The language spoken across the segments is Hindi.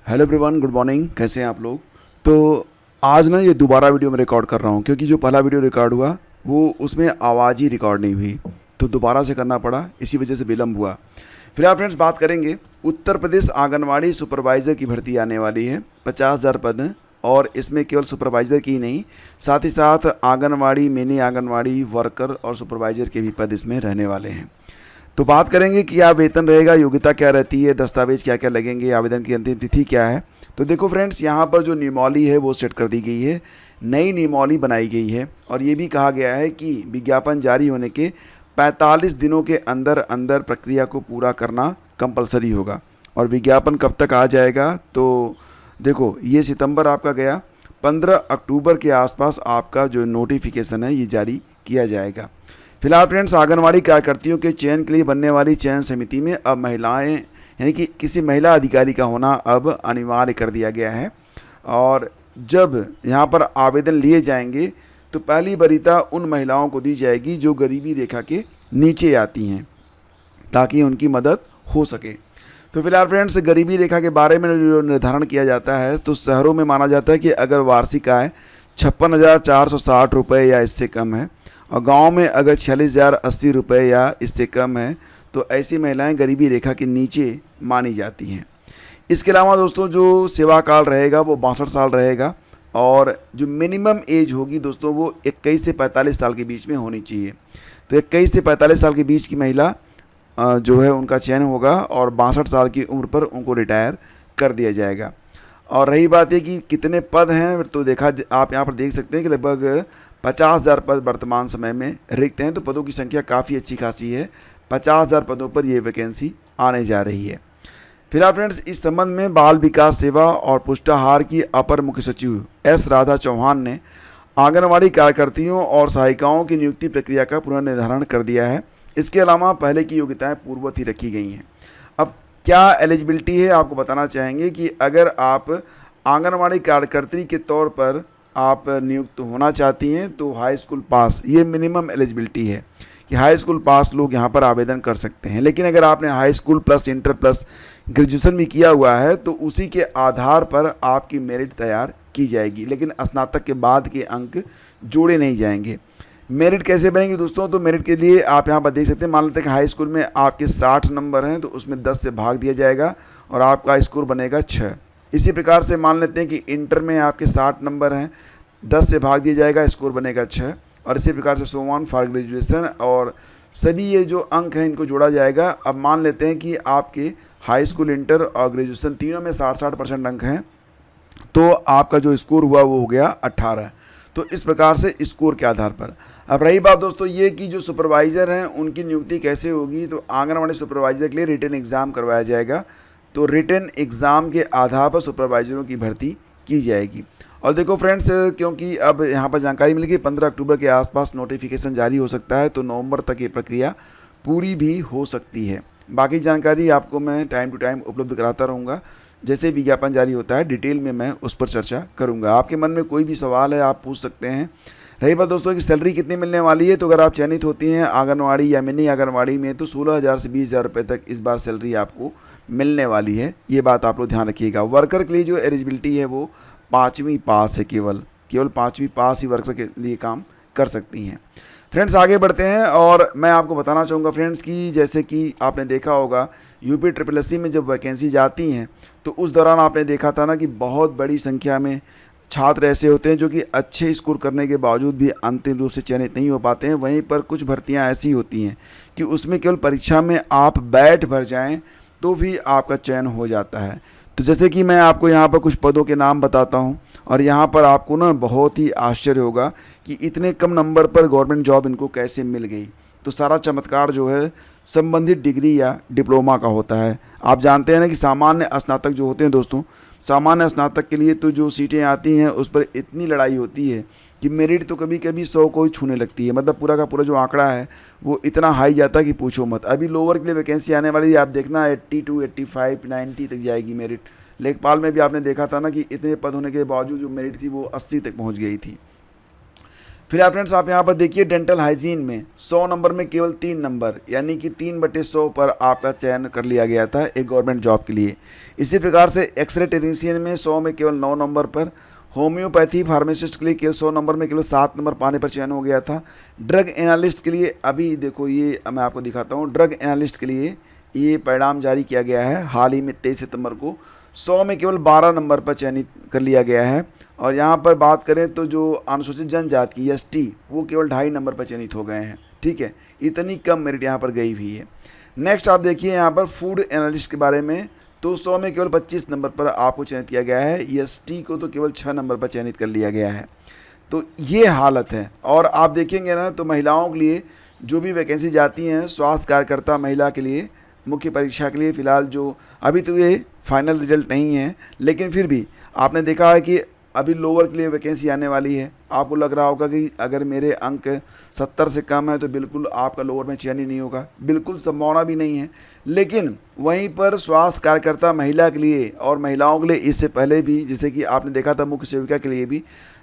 Hello everyone, good morning. कैसे हैं आप लोग? तो आज ना ये दोबारा वीडियो में रिकॉर्ड कर रहा हूँ क्योंकि जो पहला वीडियो रिकॉर्ड हुआ वो उसमें आवाज़ ही रिकॉर्ड नहीं हुई, तो दोबारा से करना पड़ा, इसी वजह से विलम्ब हुआ। फिलहाल फ्रेंड्स बात करेंगे उत्तर प्रदेश आंगनवाड़ी सुपरवाइज़र की भर्ती आने वाली है। 50,000 पद हैं और इसमें केवल सुपरवाइज़र की नहीं, साथ ही साथ आंगनवाड़ी, मिनी आंगनवाड़ी वर्कर और सुपरवाइज़र के भी पद इसमें रहने वाले हैं। तो बात करेंगे कि क्या वेतन रहेगा, योग्यता क्या रहती है, दस्तावेज क्या क्या लगेंगे, आवेदन की अंतिम तिथि क्या है। तो देखो फ्रेंड्स, यहाँ पर जो नियमावली है वो सेट कर दी गई है, नई नियमावली बनाई गई है और ये भी कहा गया है कि विज्ञापन जारी होने के 45 दिनों के अंदर अंदर प्रक्रिया को पूरा करना कंपलसरी होगा। और विज्ञापन कब तक आ जाएगा, तो देखो ये सितंबर आपका गया, 15 अक्टूबर के आसपास आपका जो नोटिफिकेशन है ये जारी किया जाएगा। फिलहाल फ्रेंड्स, आंगनवाड़ी कार्यकर्तियों के चयन के लिए बनने वाली चयन समिति में अब महिलाएं यानी कि किसी महिला अधिकारी का होना अब अनिवार्य कर दिया गया है। और जब यहाँ पर आवेदन लिए जाएंगे तो पहली वरीयता उन महिलाओं को दी जाएगी जो गरीबी रेखा के नीचे आती हैं, ताकि उनकी मदद हो सके। तो फिलहाल फ्रेंड्स, गरीबी रेखा के बारे में जो निर्धारण किया जाता है, तो शहरों में माना जाता है कि अगर वार्षिक आय 56,460 रुपये या इससे कम है और गांव में अगर 46,080 रुपये या इससे कम है, तो ऐसी महिलाएं गरीबी रेखा के नीचे मानी जाती हैं। इसके अलावा दोस्तों, जो सेवा काल रहेगा वो 62 साल रहेगा और जो मिनिमम एज होगी दोस्तों वो 21 से 45 साल के बीच में होनी चाहिए। तो 21 से 45 साल के बीच की महिला जो है उनका चयन होगा और 62 साल की उम्र पर उनको रिटायर कर दिया जाएगा। और रही बात है कि कितने पद हैं, तो देखा आप यहाँ पर देख सकते हैं कि लगभग 50,000 पद वर्तमान समय में रिक्त हैं। तो पदों की संख्या काफ़ी अच्छी खासी है, 50,000 पदों पर ये वैकेंसी आने जा रही है। फिलहाल फ्रेंड्स, इस संबंध में बाल विकास सेवा और पुष्टाहार की अपर मुख्य सचिव एस राधा चौहान ने आंगनवाड़ी कार्यकर्तियों और सहायिकाओं की नियुक्ति प्रक्रिया का पुनर्निर्धारण कर दिया है। इसके अलावा पहले की योग्यताएं पूर्ववत ही रखी गई हैं। अब क्या एलिजिबिलिटी है आपको बताना चाहेंगे कि अगर आप आंगनवाड़ी कार्यकर्त्री के तौर पर आप नियुक्त होना चाहती हैं तो हाई स्कूल पास, ये मिनिमम एलिजिबिलिटी है कि हाई स्कूल पास लोग यहाँ पर आवेदन कर सकते हैं। लेकिन अगर आपने high school plus inter plus graduation भी किया हुआ है तो उसी के आधार पर आपकी मेरिट तैयार की जाएगी, लेकिन स्नातक के बाद के अंक जोड़े नहीं जाएंगे। मेरिट कैसे बनेंगे दोस्तों, तो मेरिट के लिए आप यहाँ पर देख सकते हैं, मान लेते हैं कि हाई स्कूल में आपके 60 नंबर हैं तो उसमें 10 से भाग दिया जाएगा और आपका स्कोर बनेगा 6। इसी प्रकार से मान लेते हैं कि इंटर में आपके 60 नंबर हैं, 10 से भाग दिया जाएगा, स्कोर बनेगा 6। और इसी प्रकार से सो ऑन फॉर ग्रेजुएशन, और सभी ये जो अंक हैं इनको जोड़ा जाएगा। अब मान लेते हैं कि आपके हाई स्कूल, इंटर और ग्रेजुएशन तीनों में 60-60% अंक हैं, तो आपका जो स्कोर हुआ वो हो गया 18। तो इस प्रकार से स्कोर के आधार पर। अब रही बात दोस्तों ये कि जो सुपरवाइज़र हैं उनकी नियुक्ति कैसे होगी, तो आंगनवाड़ी सुपरवाइज़र के लिए रिटन एग्ज़ाम करवाया जाएगा। तो रिटन एग्ज़ाम के आधार पर सुपरवाइज़रों की भर्ती की जाएगी। और देखो फ्रेंड्स, क्योंकि अब यहाँ पर जानकारी मिली कि 15 अक्टूबर के आसपास नोटिफिकेशन जारी हो सकता है, तो नवंबर तक ये प्रक्रिया पूरी भी हो सकती है। बाकी जानकारी आपको मैं टाइम टू टाइम उपलब्ध कराता रहूँगा। जैसे विज्ञापन जारी होता है डिटेल में मैं उस पर चर्चा करूँगा। आपके मन में कोई भी सवाल है आप पूछ सकते हैं। रही बात दोस्तों कि सैलरी कितनी मिलने वाली है, तो अगर आप चयनित होती हैं आंगनवाड़ी या मिनी आंगनवाड़ी में, तो 16,000 से 20,000 रुपये तक इस बार सैलरी आपको मिलने वाली है। ये बात आप लोग ध्यान रखिएगा। वर्कर के लिए जो एलिजिबिलिटी है वो 5वीं पास है, केवल 5वीं पास ही वर्कर के लिए काम कर सकती हैं। फ्रेंड्स आगे बढ़ते हैं और मैं आपको बताना चाहूँगा फ्रेंड्स कि जैसे कि आपने देखा होगा यूपी SSSC में जब वैकेंसी जाती हैं तो उस दौरान आपने देखा था ना कि बहुत बड़ी संख्या में छात्र ऐसे होते हैं जो कि अच्छे स्कोर करने के बावजूद भी अंतिम रूप से चयनित नहीं हो पाते हैं। वहीं पर कुछ भर्तियां ऐसी होती हैं कि उसमें केवल परीक्षा में आप बैठ भर जाएं तो भी आपका चयन हो जाता है। तो जैसे कि मैं आपको यहाँ पर कुछ पदों के नाम बताता हूँ और यहाँ पर आपको ना बहुत ही आश्चर्य होगा कि इतने कम नंबर पर गवर्नमेंट जॉब इनको कैसे मिल गई। तो सारा चमत्कार जो है संबंधित डिग्री या डिप्लोमा का होता है। आप जानते हैं ना कि सामान्य स्नातक जो होते हैं दोस्तों, सामान्य स्नातक के लिए तो जो सीटें आती हैं उस पर इतनी लड़ाई होती है कि मेरिट तो कभी कभी 100 को ही छूने लगती है। मतलब पूरा का पूरा जो आंकड़ा है वो इतना हाई जाता है कि पूछो मत। अभी लोअर के लिए वैकेंसी आने वाली है, आप देखना 82, 85, 90 तक जाएगी मेरिट। लेखपाल में भी आपने देखा था ना कि इतने पद होने के बावजूद जो मेरिट थी वो 80 तक पहुँच गई थी। फिर फ्रेंड्स आप यहाँ पर देखिए डेंटल हाइजीन में 100 नंबर में केवल 3 नंबर यानी कि 3/100 पर आपका चयन कर लिया गया था एक गवर्नमेंट जॉब के लिए। इसी प्रकार से एक्सरे टेक्नीशियन में 100 में केवल 9 नंबर पर, होम्योपैथी फार्मासिस्ट के लिए केवल 100 नंबर में केवल 7 नंबर पाने पर चयन हो गया था। ड्रग एनालिस्ट के लिए अभी देखो ये मैं आपको दिखाता हूँ, ड्रग एनालिस्ट के लिए ये परिणाम जारी किया गया है हाल ही में 23 सितंबर को। 100 में केवल 12 नंबर पर चयनित कर लिया गया है। और यहाँ पर बात करें तो जो अनुसूचित जनजाति की ST वो केवल 2.5 नंबर पर चयनित हो गए हैं। ठीक है, इतनी कम मेरिट यहाँ पर गई हुई है। नेक्स्ट आप देखिए यहाँ पर फूड एनालिस्ट के बारे में, तो 100 में केवल 25 नंबर पर आपको चयनित किया गया है। ST को तो केवल 6 नंबर पर चयनित कर लिया गया है। तो ये हालत है। और आप देखेंगे ना तो महिलाओं के लिए जो भी वैकेंसी जाती हैं स्वास्थ्य कार्यकर्ता महिला के लिए मुख्य परीक्षा के लिए, फ़िलहाल जो अभी तो ये फाइनल रिजल्ट नहीं है, लेकिन फिर भी आपने देखा है कि अभी लोअर के लिए वैकेंसी आने वाली है। आपको लग रहा होगा कि अगर मेरे अंक 70 से कम है तो बिल्कुल आपका लोअर में चयन ही नहीं होगा, बिल्कुल संभावना भी नहीं है। लेकिन वहीं पर स्वास्थ्य कार्यकर्ता महिला के लिए और महिलाओं के लिए इससे पहले भी, जैसे कि आपने देखा था मुख्य सेविका के लिए भी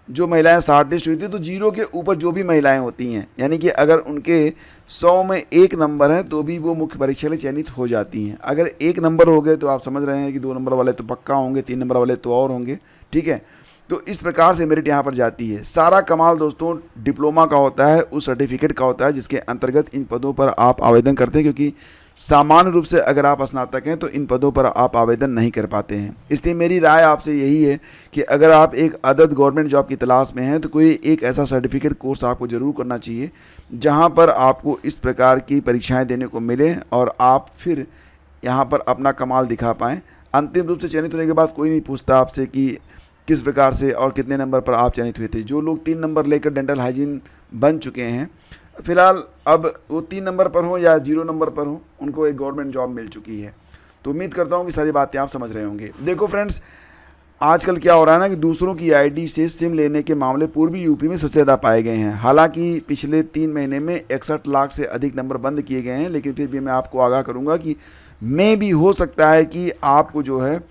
जो महिलाएं शॉर्टलिस्ट हुई थी, तो 0 के ऊपर जो भी महिलाएं होती हैं यानी कि अगर उनके 100 में 1 नंबर है तो भी वो मुख्य परीक्षा में चयनित हो जाती हैं। अगर 1 नंबर हो गए तो आप समझ रहे हैं कि 2 नंबर वाले तो पक्का होंगे, 3 नंबर वाले तो और होंगे। ठीक है, तो इस प्रकार से मेरिट यहाँ पर जाती है। सारा कमाल दोस्तों डिप्लोमा का होता है, उस सर्टिफिकेट का होता है जिसके अंतर्गत इन पदों पर आप आवेदन करते हैं, क्योंकि सामान्य रूप से अगर आप स्नातक हैं तो इन पदों पर आप आवेदन नहीं कर पाते हैं। इसलिए मेरी राय आपसे यही है कि अगर आप एक अदद गवर्नमेंट जॉब की तलाश में हैं तो कोई एक ऐसा सर्टिफिकेट कोर्स आपको ज़रूर करना चाहिए जहां पर आपको इस प्रकार की परीक्षाएं देने को मिले और आप फिर यहां पर अपना कमाल दिखा पाएँ। अंतिम रूप से चयनित होने के बाद कोई नहीं पूछता आपसे कि किस प्रकार से और कितने नंबर पर आप चयनित हुए थे। जो लोग 3 नंबर लेकर डेंटल हाइजीन बन चुके हैं, फ़िलहाल अब वो 3 नंबर पर हो या 0 नंबर पर हो, उनको एक गवर्नमेंट जॉब मिल चुकी है। तो उम्मीद करता हूँ कि सारी बातें आप समझ रहे होंगे। देखो फ्रेंड्स, आजकल क्या हो रहा है ना कि दूसरों की आईडी से सिम लेने के मामले पूर्वी यूपी में सबसे ज़्यादा पाए गए हैं। हालांकि पिछले 3 महीने में 61 लाख से अधिक नंबर बंद किए गए हैं, लेकिन फिर भी मैं आपको आगाह करूँगा कि मे भी हो सकता है कि आपको जो है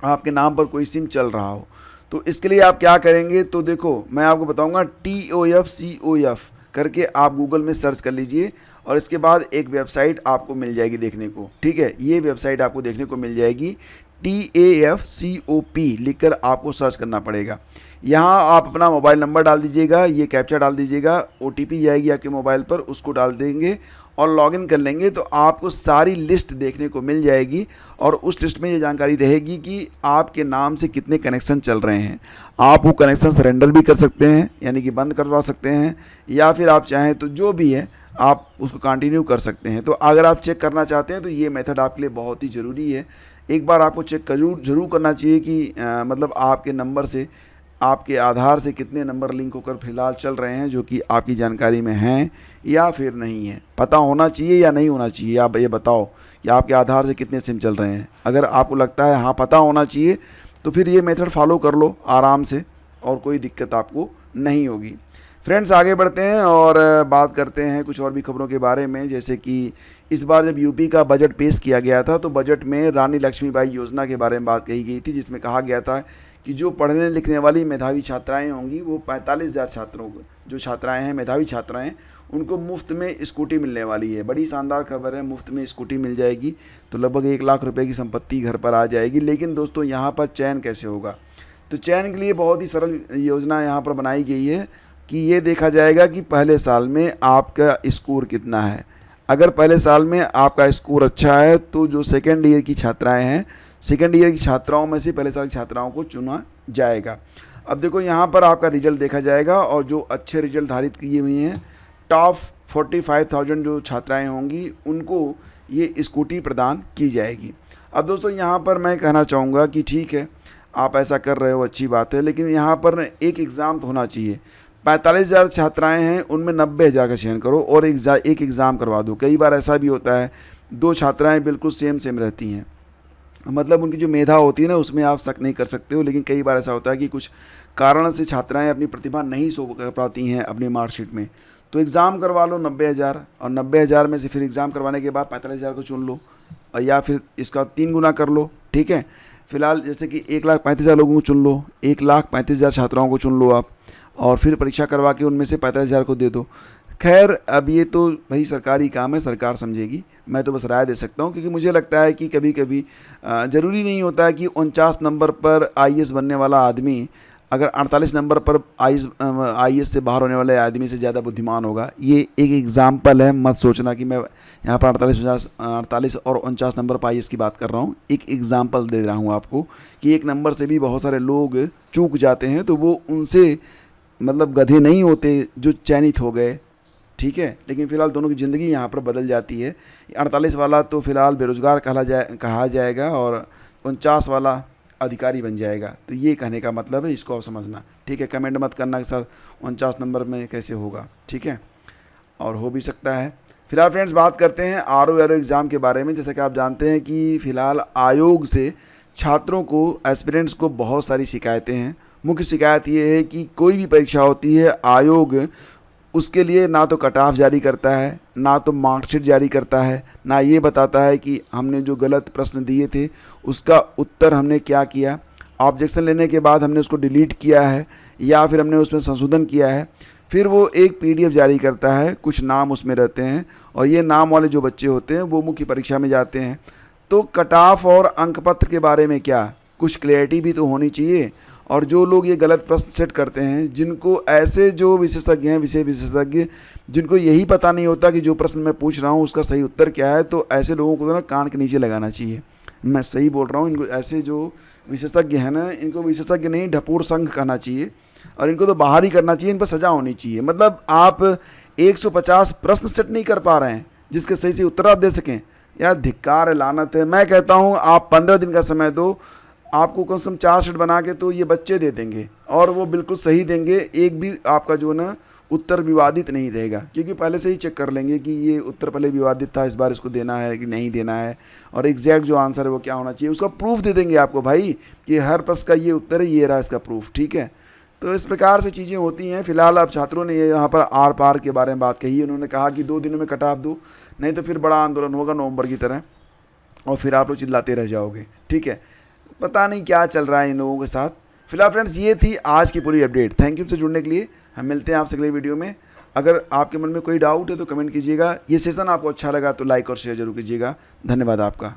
आपके नाम पर कोई सिम चल रहा हो। तो इसके लिए आप क्या करेंगे, तो देखो मैं आपको बताऊंगा, TOF करके आप गूगल में सर्च कर लीजिए और इसके बाद एक वेबसाइट आपको मिल जाएगी देखने को। ठीक है, ये वेबसाइट आपको देखने को मिल जाएगी, TAFCOP लिखकर आपको सर्च करना पड़ेगा। यहाँ आप अपना मोबाइल नंबर डाल दीजिएगा, ये कैप्चा डाल दीजिएगा, OTP जाएगी आपके मोबाइल पर, उसको डाल देंगे और लॉगिन कर लेंगे तो आपको सारी लिस्ट देखने को मिल जाएगी और उस लिस्ट में ये जानकारी रहेगी कि आपके नाम से कितने कनेक्शन चल रहे हैं। आप वो कनेक्शन सरेंडर भी कर सकते हैं यानी कि बंद करवा सकते हैं, या फिर आप चाहें तो जो भी है आप उसको कंटिन्यू कर सकते हैं। तो अगर आप चेक करना चाहते हैं तो ये मेथड आपके लिए बहुत ही ज़रूरी है। एक बार आपको चेक जरूर करना चाहिए कि मतलब आपके नंबर से, आपके आधार से कितने नंबर लिंक होकर फिलहाल चल रहे हैं जो कि आपकी जानकारी में हैं या फिर नहीं है। पता होना चाहिए या नहीं होना चाहिए, आप ये बताओ कि आपके आधार से कितने सिम चल रहे हैं। अगर आपको लगता है हाँ पता होना चाहिए तो फिर ये मेथड फॉलो कर लो आराम से और कोई दिक्कत आपको नहीं होगी। फ्रेंड्स आगे बढ़ते हैं और बात करते हैं कुछ और भी खबरों के बारे में। जैसे कि इस बार जब यूपी का बजट पेश किया गया था तो बजट में रानी लक्ष्मीबाई योजना के बारे में बात कही गई थी, जिसमें कहा गया था कि जो पढ़ने लिखने वाली मेधावी छात्राएं होंगी वो 45,000 छात्रों को, जो छात्राएं हैं मेधावी छात्राएं, उनको मुफ्त में स्कूटी मिलने वाली है। बड़ी शानदार खबर है, मुफ्त में स्कूटी मिल जाएगी तो लगभग 1 लाख रुपए की संपत्ति घर पर आ जाएगी। लेकिन दोस्तों यहाँ पर चयन कैसे होगा, तो चयन के लिए बहुत ही सरल योजना यहाँ पर बनाई गई है कि ये देखा जाएगा कि पहले साल में आपका स्कोर कितना है। अगर पहले साल में आपका स्कोर अच्छा है तो जो सेकेंड ईयर की छात्राएं हैं, सेकेंड ईयर की छात्राओं में से पहले साल की छात्राओं को चुना जाएगा। अब देखो यहाँ पर आपका रिजल्ट देखा जाएगा और जो अच्छे रिजल्ट धारित किए हुए हैं, टॉप 45,000 जो छात्राएं होंगी उनको ये स्कूटी प्रदान की जाएगी। अब दोस्तों यहाँ पर मैं कहना चाहूँगा कि ठीक है आप ऐसा कर रहे हो, अच्छी बात है, लेकिन यहाँ पर एक एग्ज़ाम तो होना चाहिए। 45,000 छात्राएं हैं, उनमें 90,000 का चयन करो और एक एग्ज़ाम करवा दो। कई बार ऐसा भी होता है 2 छात्राएं बिल्कुल सेम रहती हैं, मतलब उनकी जो मेधा होती है ना उसमें आप शक नहीं कर सकते हो, लेकिन कई बार ऐसा होता है कि कुछ कारण से छात्राएं अपनी प्रतिभा नहीं शो कर पाती हैं अपनी मार्कशीट में, तो एग्ज़ाम करवा लो 90,000 और 90,000 में से फिर एग्ज़ाम करवाने के बाद 45,000 को चुन लो या फिर इसका 3 गुना कर लो। ठीक है, फिलहाल जैसे कि 1,35,000 लोगों को चुन लो, 1,35,000 छात्राओं को चुन लो आप, और फिर परीक्षा करवा के उनमें से 45,000 को दे दो। खैर अब ये तो भाई सरकारी काम है, सरकार समझेगी, मैं तो बस राय दे सकता हूँ। क्योंकि मुझे लगता है कि कभी कभी ज़रूरी नहीं होता है कि 49 नंबर पर आईएएस बनने वाला आदमी अगर 48 नंबर पर आईएएस से बाहर होने वाले आदमी से ज़्यादा बुद्धिमान होगा। ये एक एग्जाम्पल है, मत सोचना कि मैं यहाँ पर 48 और 49 नंबर पर आईएएस की बात कर रहा हूँ। एक एग्जाम्पल दे रहा हूँ आपको कि एक नंबर से भी बहुत सारे लोग चूक जाते हैं, तो वो उनसे मतलब गधे नहीं होते जो चयनित हो गए, ठीक है। लेकिन फ़िलहाल दोनों की ज़िंदगी यहाँ पर बदल जाती है। 48 वाला तो फ़िलहाल बेरोज़गार कहा जाएगा और 49 वाला अधिकारी बन जाएगा। तो ये कहने का मतलब है, इसको आप समझना, ठीक है। कमेंट मत करना कि सर 49 नंबर में कैसे होगा, ठीक है, और हो भी सकता है। फिलहाल फ्रेंड्स बात करते हैं आरओ एग्ज़ाम के बारे में। जैसा कि आप जानते हैं कि फ़िलहाल आयोग से छात्रों को, एस्पिरेंट्स को बहुत सारी शिकायतें हैं। मुख्य शिकायत ये है कि कोई भी परीक्षा होती है, आयोग उसके लिए ना तो कट ऑफ जारी करता है, ना तो मार्कशीट जारी करता है, ना ये बताता है कि हमने जो गलत प्रश्न दिए थे उसका उत्तर हमने क्या किया, ऑब्जेक्शन लेने के बाद हमने उसको डिलीट किया है या फिर हमने उसमें संशोधन किया है। फिर वो एक पीडीएफ जारी करता है, कुछ नाम उसमें रहते हैं और ये नाम वाले जो बच्चे होते हैं वो मुख्य परीक्षा में जाते हैं। तो कट ऑफ और अंकपत्र के बारे में क्या कुछ क्लैरिटी भी तो होनी चाहिए। और जो लोग ये गलत प्रश्न सेट करते हैं, जिनको ऐसे जो विशेषज्ञ हैं, विषय विशेषज्ञ, जिनको यही पता नहीं होता कि जो प्रश्न मैं पूछ रहा हूँ उसका सही उत्तर क्या है, तो ऐसे लोगों को ना कान के नीचे लगाना चाहिए। मैं सही बोल रहा हूँ, इनको ऐसे जो विशेषज्ञ हैं ना, इनको विशेषज्ञ नहीं ढपूर संघ कहना चाहिए और इनको तो बाहर ही करना चाहिए। इन पर सज़ा होनी चाहिए। मतलब आप 150 प्रश्न सेट नहीं कर पा रहे हैं जिसके सही से उत्तर आप दे सकें, यार धिक्कार है, लानत है। मैं कहता हूँ आप 15 दिन का समय दो, आपको कम से कम 4 सेट बना के तो ये बच्चे दे देंगे और वो बिल्कुल सही देंगे। एक भी आपका जो ना उत्तर विवादित नहीं रहेगा, क्योंकि पहले से ही चेक कर लेंगे कि ये उत्तर पहले विवादित था, इस बार इसको देना है कि नहीं देना है, और एग्जैक्ट जो आंसर है वो क्या होना चाहिए, उसका प्रूफ दे देंगे आपको भाई कि हर प्रश्न का ये उत्तर है, ये रहा इसका प्रूफ, ठीक है। तो इस प्रकार से चीज़ें होती हैं। फिलहाल अब छात्रों ने ये यहाँ पर आर पार के बारे में बात कही। उन्होंने कहा कि 2 दिनों में कट ऑफ दो, नहीं तो फिर बड़ा आंदोलन होगा नवंबर की तरह और फिर आप लोग चिल्लाते रह जाओगे, ठीक है। पता नहीं क्या चल रहा है इन लोगों के साथ। फिलहाल फ्रेंड्स ये थी आज की पूरी अपडेट। थैंक यू से जुड़ने के लिए। हम मिलते हैं आपसे अगले वीडियो में। अगर आपके मन में कोई डाउट है तो कमेंट कीजिएगा। ये सेशन आपको अच्छा लगा तो लाइक और शेयर जरूर कीजिएगा। धन्यवाद आपका।